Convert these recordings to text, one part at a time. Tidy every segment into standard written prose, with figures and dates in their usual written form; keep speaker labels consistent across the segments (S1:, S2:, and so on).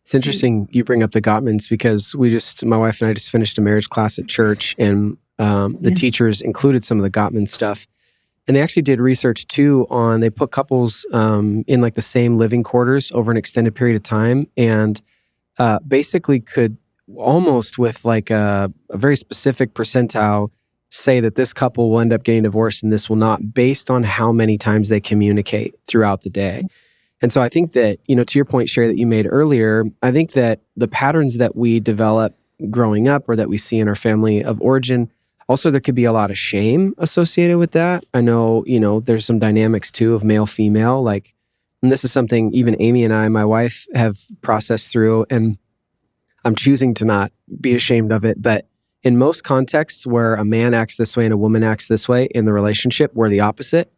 S1: It's interesting you bring up the Gottmans because my wife and I just finished a marriage class at church, and the teachers included some of the Gottman stuff. And they actually did research too they put couples in like the same living quarters over an extended period of time, and basically could almost with like a very specific percentile say that this couple will end up getting divorced and this will not, based on how many times they communicate throughout the day. And so I think that, to your point, Sherry, that you made earlier, I think that the patterns that we develop growing up or that we see in our family of origin, also there could be a lot of shame associated with that. I know, there's some dynamics too of male, female, and this is something even Amy and I, my wife, have processed through, and I'm choosing to not be ashamed of it. But in most contexts where a man acts this way and a woman acts this way in the relationship, we're the opposite.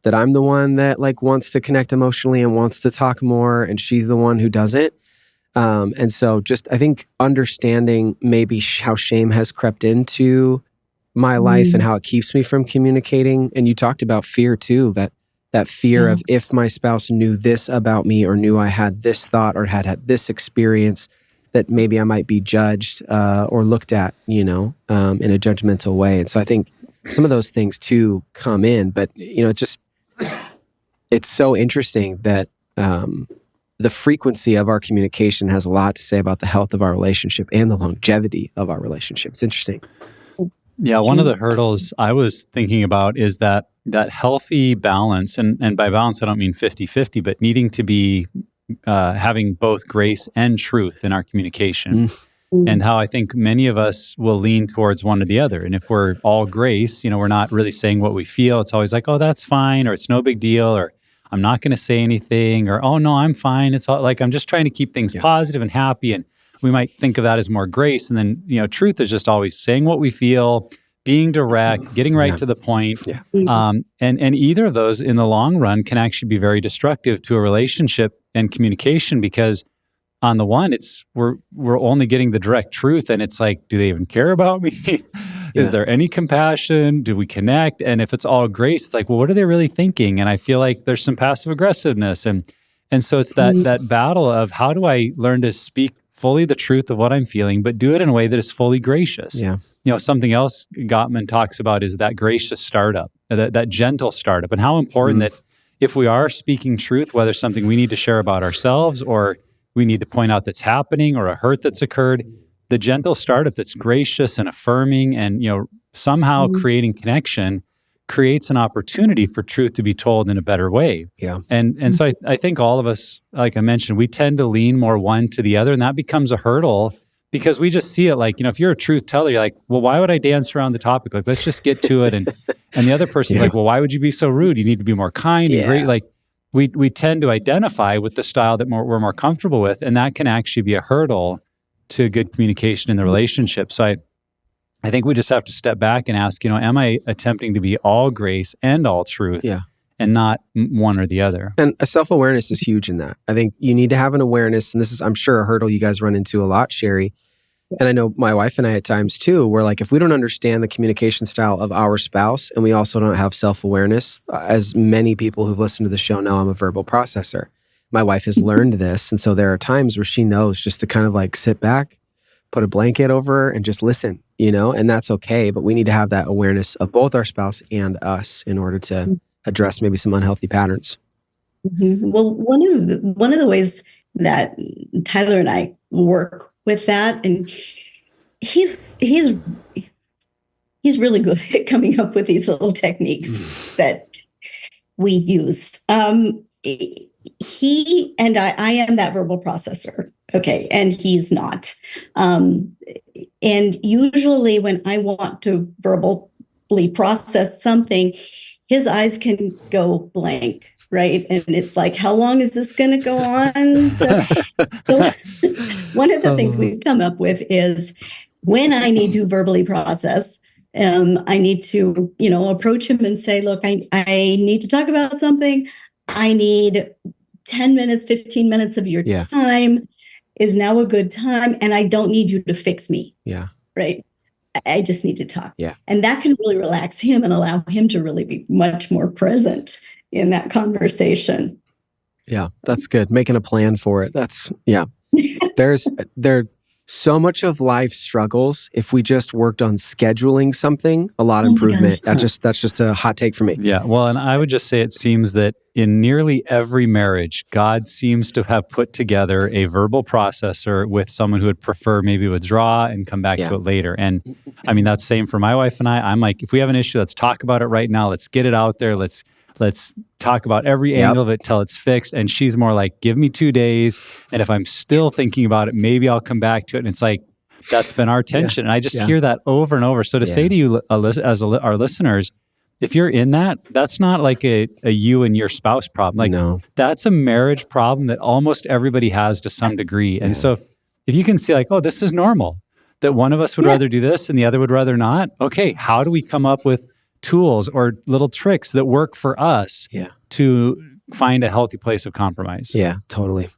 S1: That I'm the one that wants to connect emotionally and wants to talk more, and she's the one who doesn't. And so just, I think, understanding maybe how shame has crept into my life and how it keeps me from communicating. And you talked about fear too, that fear of if my spouse knew this about me or knew I had this thought or had this experience, that maybe I might be judged or looked at, in a judgmental way. And so I think some of those things too come in, but it's so interesting that the frequency of our communication has a lot to say about the health of our relationship and the longevity of our relationship. It's interesting.
S2: Yeah, one of the hurdles I was thinking about is that healthy balance, and by balance I don't mean 50-50, but needing to be having both grace and truth in our communication. And how I think many of us will lean towards one or the other. And if we're all grace, we're not really saying what we feel. It's always like, oh, that's fine, or it's no big deal, or I'm not going to say anything, or, oh, no, I'm fine. It's all, I'm just trying to keep things positive and happy. And we might think of that as more grace. And then, truth is just always saying what we feel, being direct, getting right to the point. And either of those in the long run can actually be very destructive to a relationship and communication, because on the one, we're only getting the direct truth, and it's like, do they even care about me? Is there any compassion? Do we connect? And if it's all grace, it's like, well, what are they really thinking? And I feel like there's some passive aggressiveness, and so it's that battle of how do I learn to speak fully the truth of what I'm feeling, but do it in a way that is fully gracious.
S1: Yeah.
S2: Something else Gottman talks about is that gracious startup, that gentle startup, and how important that if we are speaking truth, whether something we need to share about ourselves or we need to point out that's happening or a hurt that's occurred, the gentle startup that's gracious and affirming and, somehow creating connection creates an opportunity for truth to be told in a better way.
S1: Yeah.
S2: And so I think all of us, like I mentioned, we tend to lean more one to the other, and that becomes a hurdle because we just see it if you're a truth teller, you're like, well, why would I dance around the topic? Let's just get to it. And the other person's like, well, why would you be so rude? You need to be more kind and great. We tend to identify with the style that we're more comfortable with, and that can actually be a hurdle to good communication in the relationship. So I think we just have to step back and ask, am I attempting to be all grace and all truth and not one or the other?
S1: And a self-awareness is huge in that. I think you need to have an awareness, and this is, I'm sure, a hurdle you guys run into a lot, Sherry. And I know my wife and I at times too, where if we don't understand the communication style of our spouse and we also don't have self-awareness, as many people who've listened to the show know, I'm a verbal processor. My wife has learned this. And so there are times where she knows just to kind of sit back, put a blanket over her and just listen, and that's okay. But we need to have that awareness of both our spouse and us in order to address maybe some unhealthy patterns.
S3: Well, one of the ways that Tyler and I work with that, and he's really good at coming up with these little techniques that we use. He and I am that verbal processor, okay, and he's not. And usually when I want to verbally process something, his eyes can go blank. Right. And it's like, how long is this going to go on? So one of the things we've come up with is when I need to verbally process, I need to, approach him and say, look, I need to talk about something. I need 10 minutes, 15 minutes of your time. Is now a good time? And I don't need you to fix me.
S1: Yeah.
S3: Right. I just need to talk.
S1: Yeah.
S3: And that can really relax him and allow him to really be much more present in that conversation.
S1: Yeah, that's good. Making a plan for it. There so much of life struggles. If we just worked on scheduling something, a lot of improvement. That's just a hot take for me.
S2: Yeah. Well, and I would just say it seems that in nearly every marriage, God seems to have put together a verbal processor with someone who would prefer maybe withdraw and come back to it later. And I mean, that's same for my wife and I. I'm like, if we have an issue, let's talk about it right now. Let's get it out there. Let's talk about every angle of it till it's fixed. And she's more like, give me 2 days. And if I'm still thinking about it, maybe I'll come back to it. And it's like, that's been our tension. And I just hear that over and over. So to say to you as our listeners, if you're in that, that's not like a you and your spouse problem. Like that's a marriage problem that almost everybody has to some degree. And so if you can see like, oh, this is normal, that one of us would rather do this and the other would rather not. Okay, how do we come up with tools or little tricks that work for us to find a healthy place of compromise?
S1: Yeah, totally.